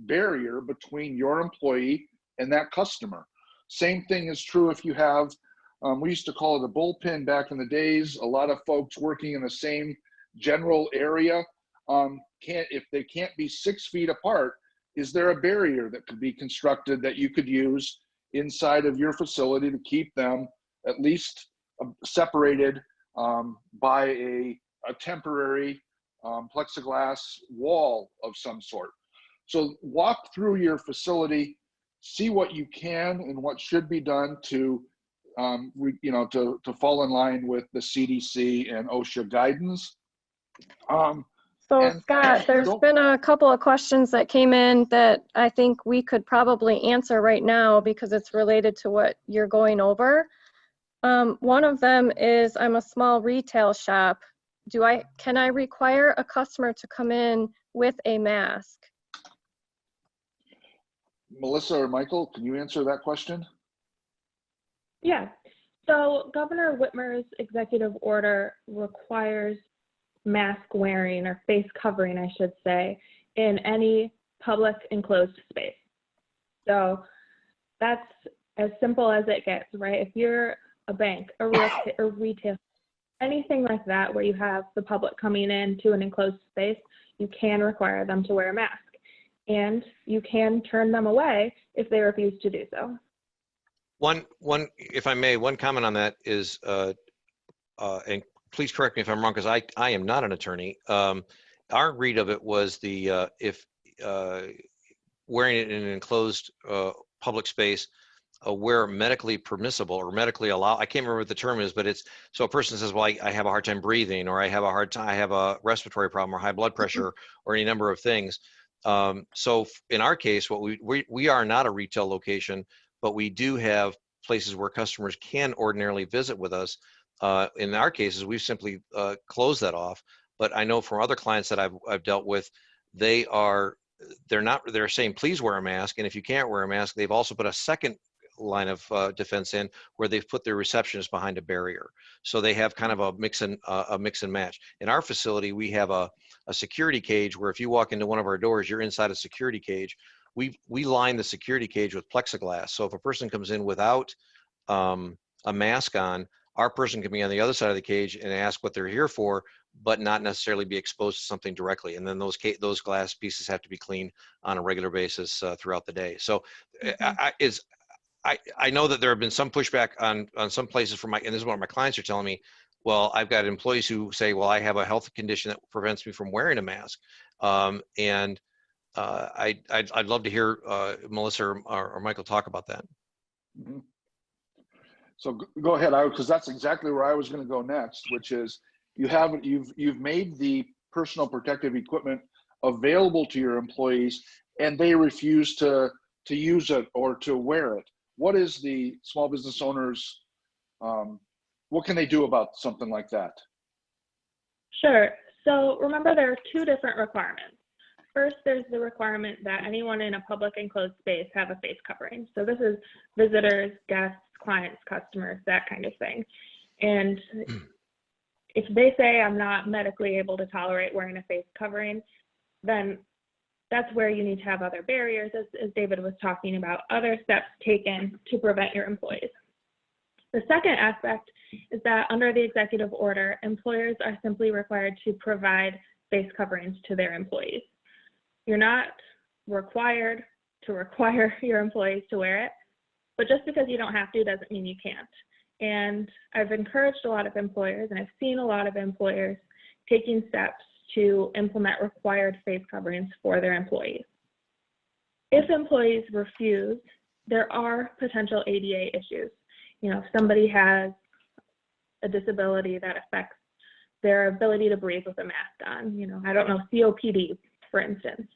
barrier between your employee and that customer? Same thing is true if you have, we used to call it a bullpen back in the days. A lot of folks working in the same general area, if they can't be 6 feet apart, is there a barrier that could be constructed that you could use inside of your facility to keep them at least separated by a temporary plexiglass wall of some sort? So walk through your facility, see what you can and what should be done to fall in line with the CDC and OSHA guidance. So And Scott, there's don't- been a couple of questions that came in that I think we could probably answer right now because it's related to what you're going over. One of them is, I'm a small retail shop. Can I require a customer to come in with a mask? Melissa or Michael, can you answer that question? Yeah. So Governor Whitmer's executive order requires mask wearing, or face covering, I should say, in any public enclosed space. So that's as simple as it gets, right? If you're a bank, a retail, anything like that where you have the public coming in to an enclosed space, you can require them to wear a mask. And you can turn them away if they refuse to do so. If I may, one comment on that is, and please correct me if I'm wrong, because I am not an attorney. Our read of it was if wearing it in an enclosed public space, where medically permissible or medically allowed, I can't remember what the term is, but it's, so a person says, well, I have a hard time breathing, or I have a respiratory problem, or high blood pressure, or any number of things. So in our case, we are not a retail location, but we do have places where customers can ordinarily visit with us. In our cases, we've simply closed that off. But I know from other clients that I've dealt with, they're saying, please wear a mask. And if you can't wear a mask, they've also put a second line of defense in where they've put their receptionist behind a barrier. So they have kind of a mix and match. In our facility, we have a security cage where if you walk into one of our doors, you're inside a security cage. We line the security cage with plexiglass. So if a person comes in without a mask on, our person can be on the other side of the cage and ask what they're here for, but not necessarily be exposed to something directly. And then those glass pieces have to be cleaned on a regular basis throughout the day. So I know that there have been some pushback on some places and this is what my clients are telling me. Well, I've got employees who say, well, I have a health condition that prevents me from wearing a mask. I'd love to hear Melissa or Michael talk about that. Mm-hmm. So go ahead, because that's exactly where I was going to go next, which is you've made the personal protective equipment available to your employees, and they refuse to use it or to wear it. What is the small business owners? What can they do about something like that? Sure. So remember, there are two different requirements. First, there's the requirement that anyone in a public enclosed space have a face covering. So this is visitors, guests, clients, customers, that kind of thing. And if they say, I'm not medically able to tolerate wearing a face covering, then that's where you need to have other barriers, as David was talking about, other steps taken to prevent your employees. The second aspect is that under the executive order, employers are simply required to provide face coverings to their employees. You're not required to require your employees to wear it, but just because you don't have to doesn't mean you can't. And I've encouraged a lot of employers, and I've seen a lot of employers taking steps to implement required face coverings for their employees. If employees refuse, there are potential ADA issues. You know, if somebody has a disability that affects their ability to breathe with a mask on, you know, I don't know, COPD, for instance.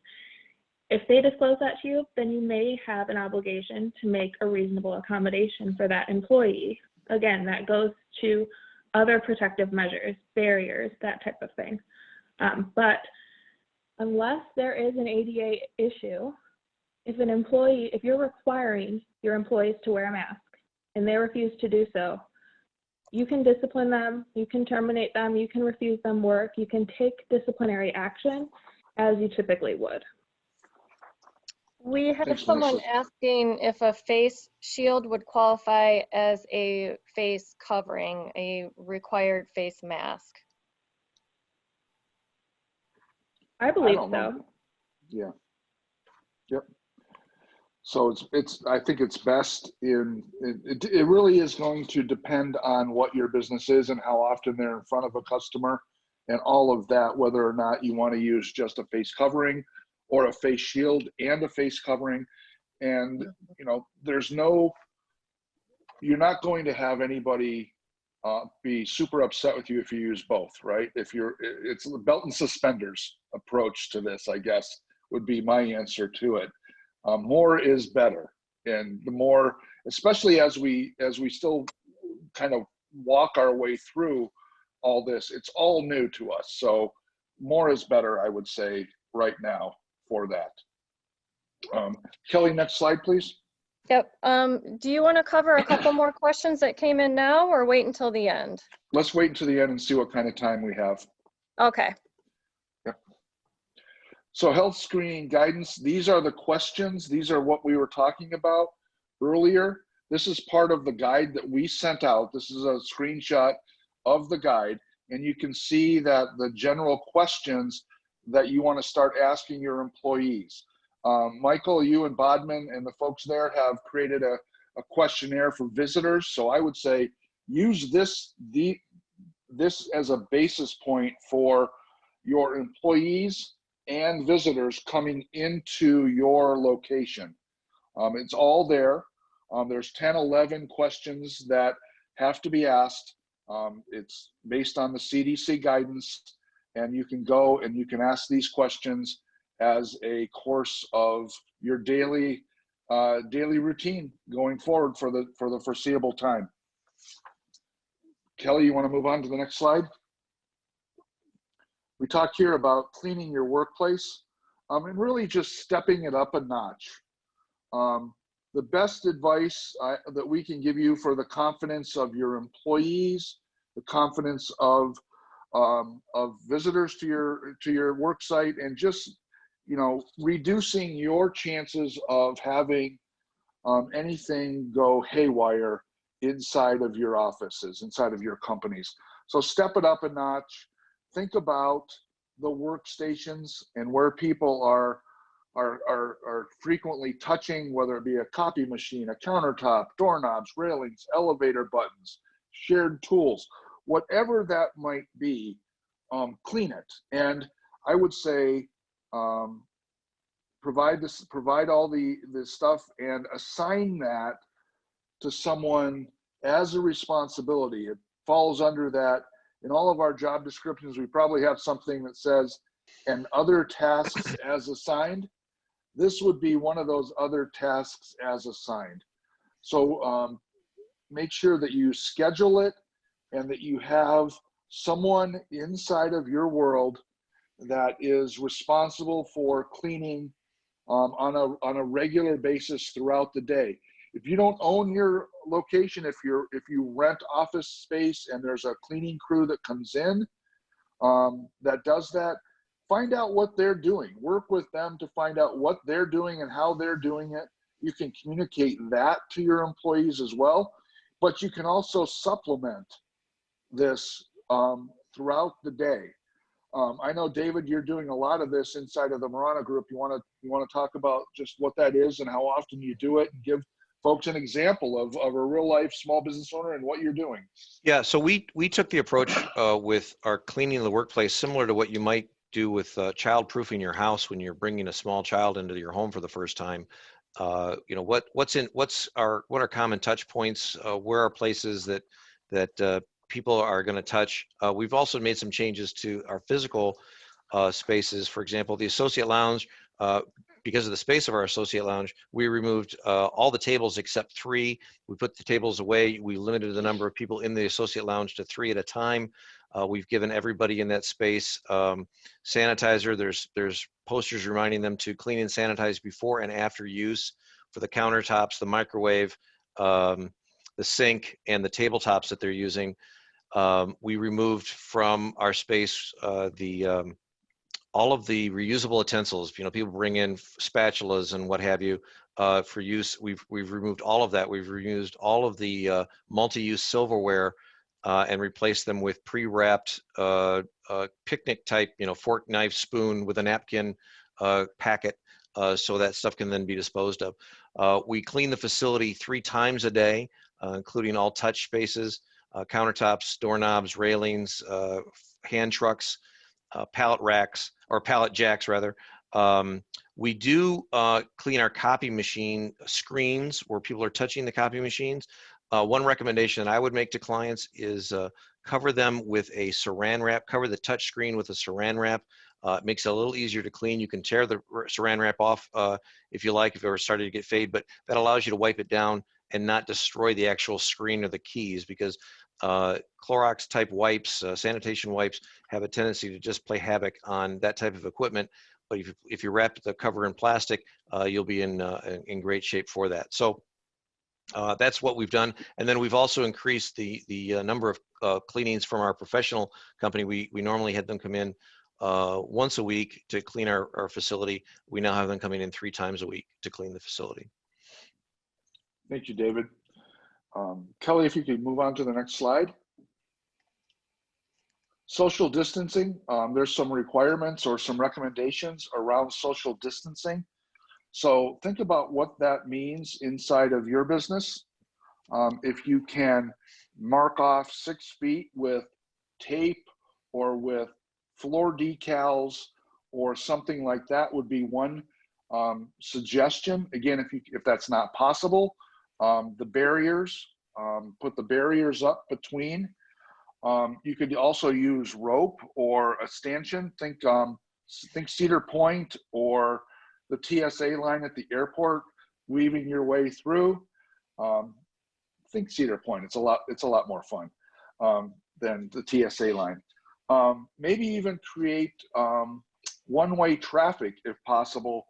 If they disclose that to you, then you may have an obligation to make a reasonable accommodation for that employee. Again, that goes to other protective measures, barriers, that type of thing. But unless there is an ADA issue, if you're requiring your employees to wear a mask and they refuse to do so, you can discipline them, you can terminate them, you can refuse them work, you can take disciplinary action as you typically would. We had Thanks, someone Melissa. asking if a face shield would qualify as a face covering, a required face mask. I believe don't so. know. Yeah. Yep. So I think it's best it really is going to depend on what your business is and how often they're in front of a customer and all of that, whether or not you want to use just a face covering or a face shield and a face covering. And, you know, you're not going to have anybody be super upset with you if you use both, right? It's a belt and suspenders approach to this, I guess, would be my answer to it. More is better, and the more, especially as we still kind of walk our way through all this, it's all new to us. So more is better, I would say, right now for that. Kelly, next slide, please. Yep. Do you want to cover a couple more questions that came in now, or wait until the end? Let's wait until the end and see what kind of time we have. Okay. Yep. So health screening guidance, these are the questions. These are what we were talking about earlier. This is part of the guide that we sent out. This is a screenshot of the guide, and you can see that the general questions that you want to start asking your employees. Michael, you and Bodman and the folks there have created a questionnaire for visitors. So I would say use this as a basis point for your employees and visitors coming into your location. It's all there. There's 10, 11 questions that have to be asked. It's based on the CDC guidance, and you can go and you can ask these questions as a course of your daily routine going forward for the foreseeable time. Kelly, you want to move on to the next slide? We talk here about cleaning your workplace and really just stepping it up a notch. The best advice that we can give you for the confidence of your employees, the confidence of visitors to your work site, and just reducing your chances of having anything go haywire inside of your offices, inside of your companies. So step it up a notch. Think about the workstations and where people are frequently touching, whether it be a copy machine, a countertop, doorknobs, railings, elevator buttons, shared tools, whatever that might be, clean it. And I would say provide all the stuff and assign that to someone as a responsibility. It falls under that. In all of our job descriptions, we probably have something that says, and other tasks as assigned. This would be one of those other tasks as assigned. So make sure that you schedule it and that you have someone inside of your world that is responsible for cleaning on a regular basis throughout the day. If you don't own your location, if you rent office space and there's a cleaning crew that comes in that does that, find out what they're doing. Work with them to find out what they're doing and how they're doing it. You can communicate that to your employees as well, but you can also supplement this throughout the day. I know, David, you're doing a lot of this inside of the Marana Group. You want to talk about just what that is and how often you do it, and give folks an example of a real life small business owner and what you're doing. Yeah, so we took the approach with our cleaning the workplace similar to what you might do with child-proofing your house when you're bringing a small child into your home for the first time. What are common touch points? Where are places that people are going to touch? We've also made some changes to our physical spaces. For example, the associate lounge. Because of the space of our associate lounge, we removed all the tables except 3. We put the tables away. We limited the number of people in the associate lounge to 3 at a time. We've given everybody in that space sanitizer. There's posters reminding them to clean and sanitize before and after use for the countertops, the microwave, the sink, and the tabletops that they're using. We removed from our space all of the reusable utensils. People bring in spatulas and what have you for use. We've removed all of that. We've removed all of the multi-use silverware and replaced them with pre-wrapped picnic type, fork, knife, spoon with a napkin packet, so that stuff can then be disposed of. We clean the facility 3 times a day, including all touch spaces, countertops, doorknobs, railings, hand trucks, pallet racks, or pallet jacks rather. We do clean our copy machine screens where people are touching the copy machines. One recommendation that I would make to clients is cover them with a saran wrap, cover the touch screen with a saran wrap. It makes it a little easier to clean. You can tear the saran wrap off if you like, if it ever started to get fade, but that allows you to wipe it down and not destroy the actual screen or the keys, because Clorox type wipes, sanitation wipes, have a tendency to just play havoc on that type of equipment. But if you wrap the cover in plastic, you'll be in great shape for that. So that's what we've done. And then we've also increased the number of cleanings from our professional company. We normally had them come in once a week to clean our facility. We now have them coming in 3 times a week to clean the facility. Thank you, David. Kelly, if you could move on to the next slide. Social distancing, there's some requirements or some recommendations around social distancing. So think about what that means inside of your business. If you can mark off 6 feet with tape or with floor decals or something like that would be one suggestion. Again, if that's not possible, the barriers, put the barriers up between. You could also use rope or a stanchion. Think Cedar Point or the TSA line at the airport, weaving your way through. Think Cedar Point. It's a lot more fun than the TSA line. Maybe even create one-way traffic if possible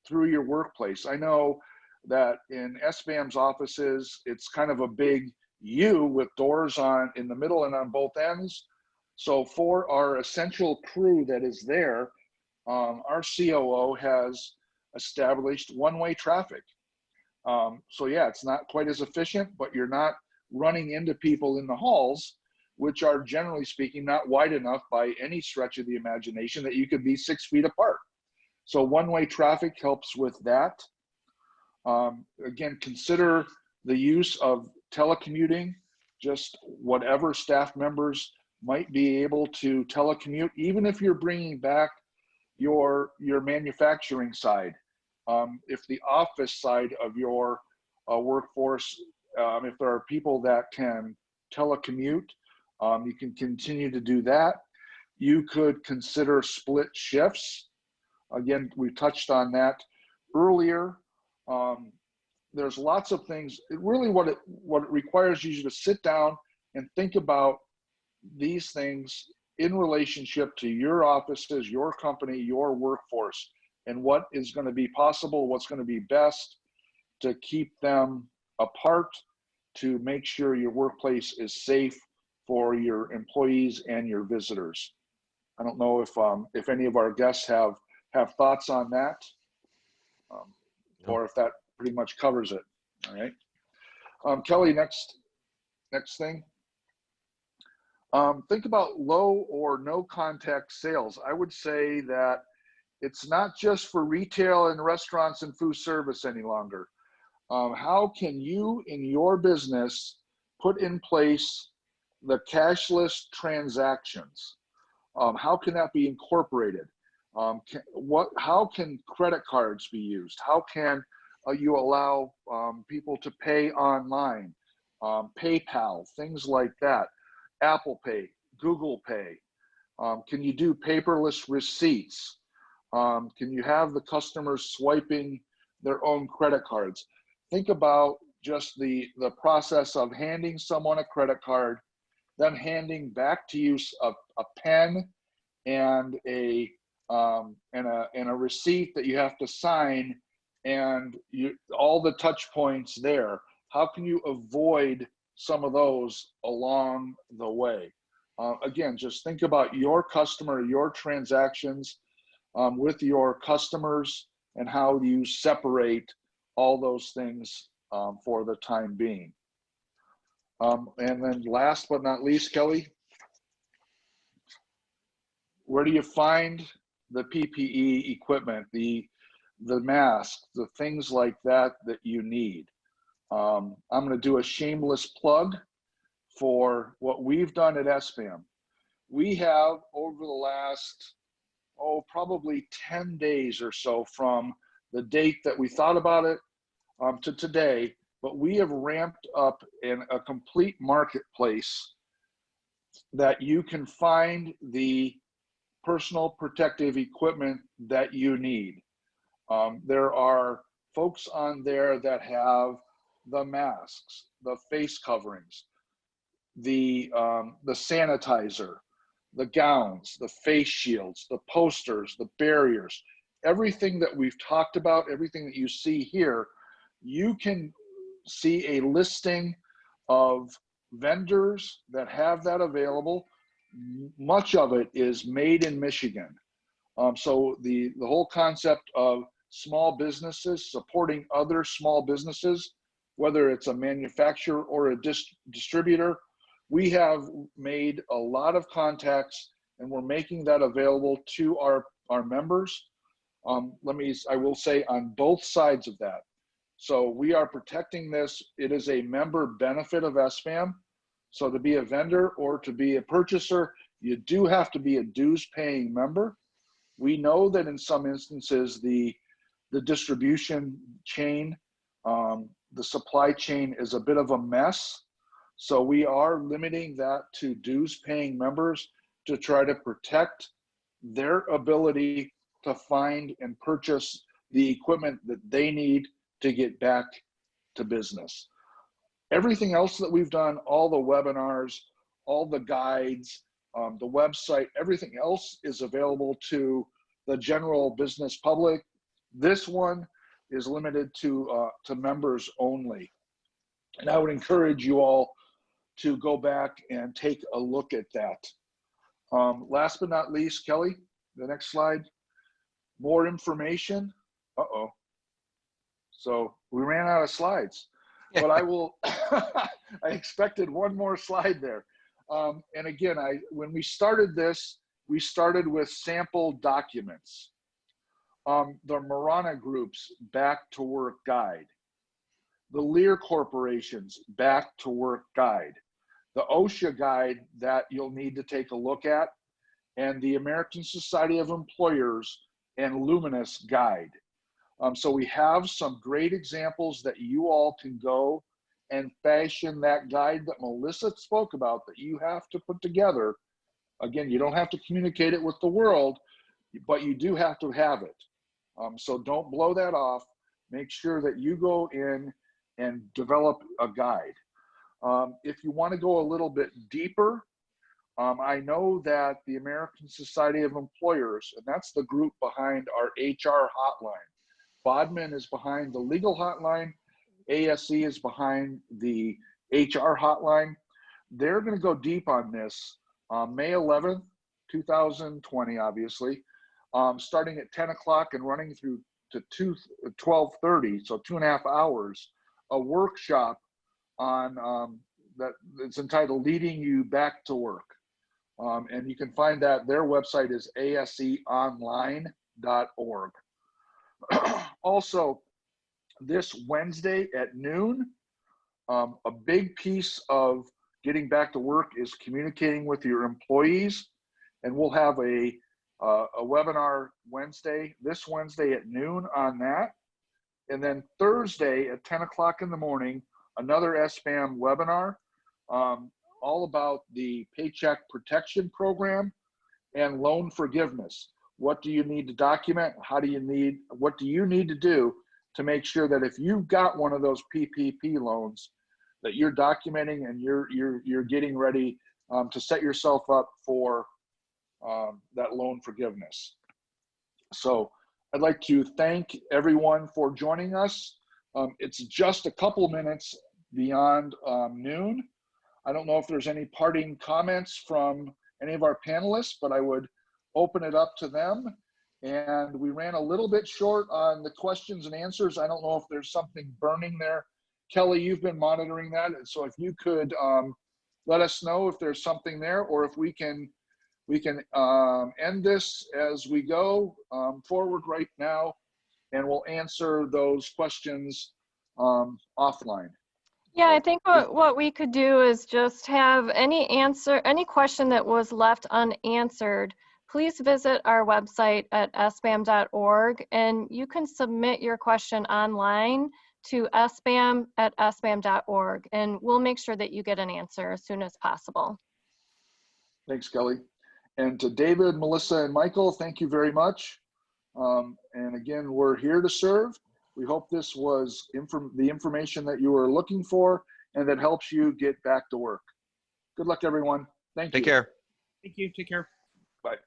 through your workplace. I know that in SBAM's offices, it's kind of a big U with doors in the middle and on both ends. So for our essential crew that is there, our COO has established one-way traffic. So yeah, it's not quite as efficient, but you're not running into people in the halls, which are generally speaking not wide enough by any stretch of the imagination that you could be 6 feet apart. So one-way traffic helps with that. Again, consider the use of telecommuting, just whatever staff members might be able to telecommute, even if you're bringing back your manufacturing side. If the office side of your workforce, if there are people that can telecommute, you can continue to do that. You could consider split shifts. Again, we touched on that earlier. There's lots of things. What it requires you to sit down and think about these things in relationship to your offices, your company, your workforce, and what is going to be possible, what's going to be best to keep them apart, to make sure your workplace is safe for your employees and your visitors. I don't know if any of our guests have thoughts on that, or if that pretty much covers it. All right, Kelly, next thing. Think about low or no contact sales. I would say that it's not just for retail and restaurants and food service any longer. How can you in your business put in place the cashless transactions? How can that be incorporated? How can credit cards be used? How can you allow people to pay online? PayPal, things like that. Apple Pay, Google Pay. Can you do paperless receipts? Can you have the customers swiping their own credit cards? Think about just the process of handing someone a credit card, then handing back to you a pen and a receipt that you have to sign, and all the touch points there. How can you avoid some of those along the way? Again, just think about your customer, your transactions with your customers, and how you separate all those things for the time being. And then last but not least, Kelly, where do you find the PPE equipment, the mask, the things like that you need? I'm going to do a shameless plug for what we've done at SBAM. We have, over the last, probably 10 days or so from the date that we thought about it to today, but we have ramped up in a complete marketplace that you can find the personal protective equipment that you need. There are folks on there that have the masks, the face coverings, the sanitizer, the gowns, the face shields, the posters, the barriers, everything that we've talked about, everything that you see here. You can see a listing of vendors that have that available. Much of it is made in Michigan. So the whole concept of small businesses supporting other small businesses, whether it's a manufacturer or a distributor, we have made a lot of contacts and we're making that available to our members. I will say on both sides of that. So we are protecting this. It is a member benefit of SBAM. So to be a vendor or to be a purchaser, you do have to be a dues paying member. We know that in some instances, the distribution chain, the supply chain is a bit of a mess. So we are limiting that to dues paying members to try to protect their ability to find and purchase the equipment that they need to get back to business. Everything else that we've done, all the webinars, all the guides, the website, everything else is available to the general business public. This one is limited to members only. And I would encourage you all to go back and take a look at that. Last but not least, Kelly, the next slide. More information. Uh-oh. So we ran out of slides, but I will, I expected one more slide there. And again, when we started this, we started with sample documents. The Marana Group's Back to Work Guide, the Lear Corporation's Back to Work Guide, the OSHA guide that you'll need to take a look at, and the American Society of Employers and Luminous guide. So we have some great examples that you all can go and fashion that guide that Melissa spoke about that you have to put together. Again, you don't have to communicate it with the world, but you do have to have it. So don't blow that off. Make sure that you go in and develop a guide. If you want to go a little bit deeper, I know that the American Society of Employers, and that's the group behind our HR hotline. Bodman is behind the legal hotline. ASE is behind the HR hotline. They're going to go deep on this May 11th, 2020, obviously, starting at 10 o'clock and running through to 12:30, so 2.5 hours, a workshop on that it's entitled Leading You Back to Work. And you can find that, their website is aseonline.org. Also, this Wednesday at noon, a big piece of getting back to work is communicating with your employees. And we'll have a webinar this Wednesday at noon on that. And then Thursday at 10 o'clock in the morning, another SBAM webinar, all about the Paycheck Protection Program and loan forgiveness. What do you need to document? What do you need to do to make sure that if you've got one of those PPP loans, that you're documenting and you're getting ready to set yourself up for that loan forgiveness. So I'd like to thank everyone for joining us. It's just a couple minutes beyond noon. I don't know if there's any parting comments from any of our panelists, but I would open it up to them. And we ran a little bit short on the questions and answers. I don't know if there's something burning there. Kelly, you've been monitoring that. So if you could let us know if there's something there, or if we can end this as we go forward right now, and we'll answer those questions offline. Yeah, I think what we could do is just have any question that was left unanswered, please visit our website at sbam.org, and you can submit your question online to sbam@sbam.org, and we'll make sure that you get an answer as soon as possible. Thanks, Kelly. And to David, Melissa, and Michael, thank you very much. And again, we're here to serve. We hope this was the information that you were looking for and that helps you get back to work. Good luck, everyone. Thank you. Take care. Thank you. Take care. Bye.